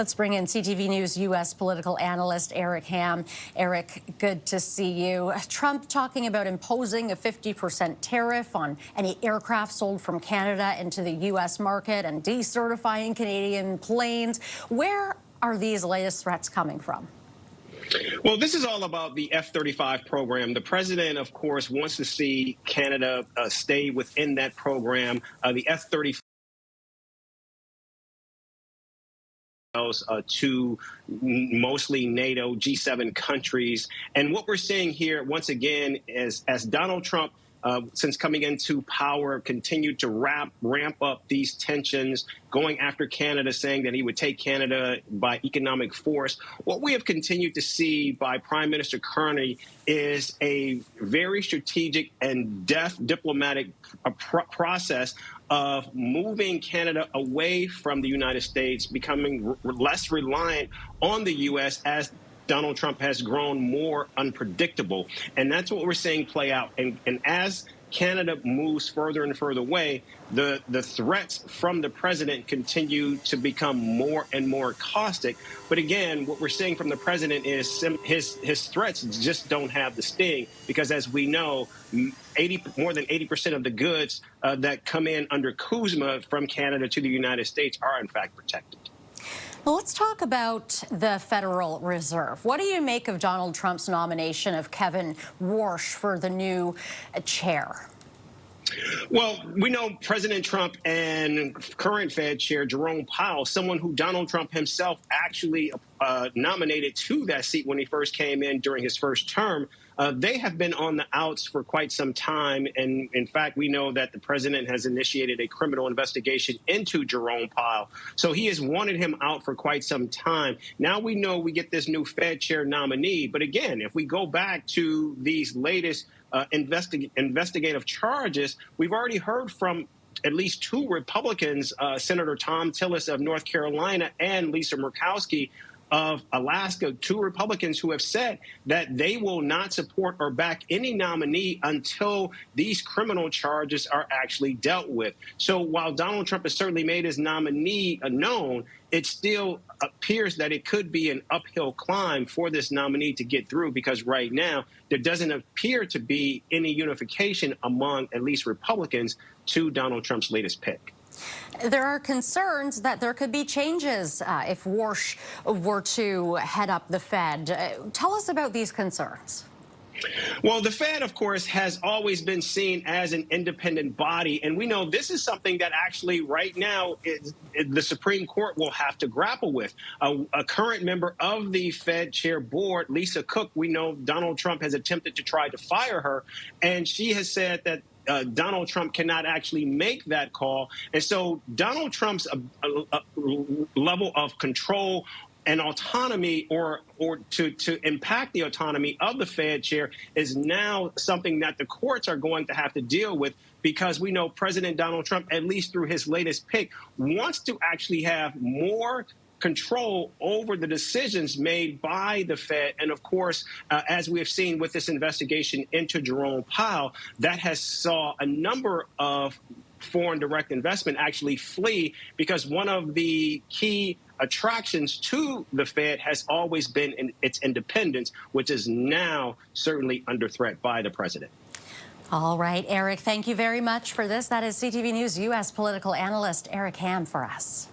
Let's bring in CTV News U.S. political analyst Eric Ham. Eric, good to see you. Trump talking about imposing a 50% tariff on any aircraft sold from Canada into the U.S. market and decertifying Canadian planes. Where are these latest threats coming from? Well, this is all about the F-35 program. The president, of course, wants to see Canada stay within that program. The F-35 to mostly NATO G7 countries. And what we're seeing here, once again, is as Donald Trump, since coming into power, continued to ramp up these tensions, going after Canada, saying that he would take Canada by economic force. What we have continued to see by Prime Minister Carney is a very strategic and deft diplomatic process of moving Canada away from the United States, becoming less reliant on the U.S. as Donald Trump has grown more unpredictable. And that's what we're seeing play out. And as Canada moves further and further away, the threats from the president continue to become more and more caustic. But again, what we're seeing from the president is his threats just don't have the sting, because as we know, more than 80% of the goods that come in under Kuzma from Canada to the United States are in fact protected. Well, let's talk about the Federal Reserve. What do you make of Donald Trump's nomination of Kevin Walsh for the new chair? Well, we know President Trump and current Fed Chair Jerome Powell, someone who Donald Trump himself actually nominated to that seat when he first came in during his first term. They have been on the outs for quite some time. And in fact, we know that the president has initiated a criminal investigation into Jerome Powell. So he has wanted him out for quite some time. Now we know we get this new Fed chair nominee. But again, if we go back to these latest investigative charges, we've already heard from at least two Republicans, Senator Tom Tillis of North Carolina and Lisa Murkowski of Alaska, two Republicans who have said that they will not support or back any nominee until these criminal charges are actually dealt with. So while Donald Trump has certainly made his nominee known, it still appears that it could be an uphill climb for this nominee to get through, because right now there doesn't appear to be any unification among at least Republicans to Donald Trump's latest pick. There are concerns that there could be changes if Walsh were to head up the Fed. Tell us about these concerns. Well, the Fed, of course, has always been seen as an independent body. And we know this is something that actually right now the Supreme Court will have to grapple with. A current member of the Fed chair board, Lisa Cook, we know Donald Trump has attempted to try to fire her. And she has said that Donald Trump cannot actually make that call. And so Donald Trump's level of control and autonomy or to impact the autonomy of the Fed chair is now something that the courts are going to have to deal with, because we know President Donald Trump, at least through his latest pick, wants to actually have more control over the decisions made by the Fed. And of course, as we have seen with this investigation into Jerome Powell, that has saw a number of foreign direct investment actually flee, because one of the key attractions to the Fed has always been its independence, which is now certainly under threat by the president. All right, Eric, thank you very much for this. That is CTV News U.S. political analyst Eric Ham for us.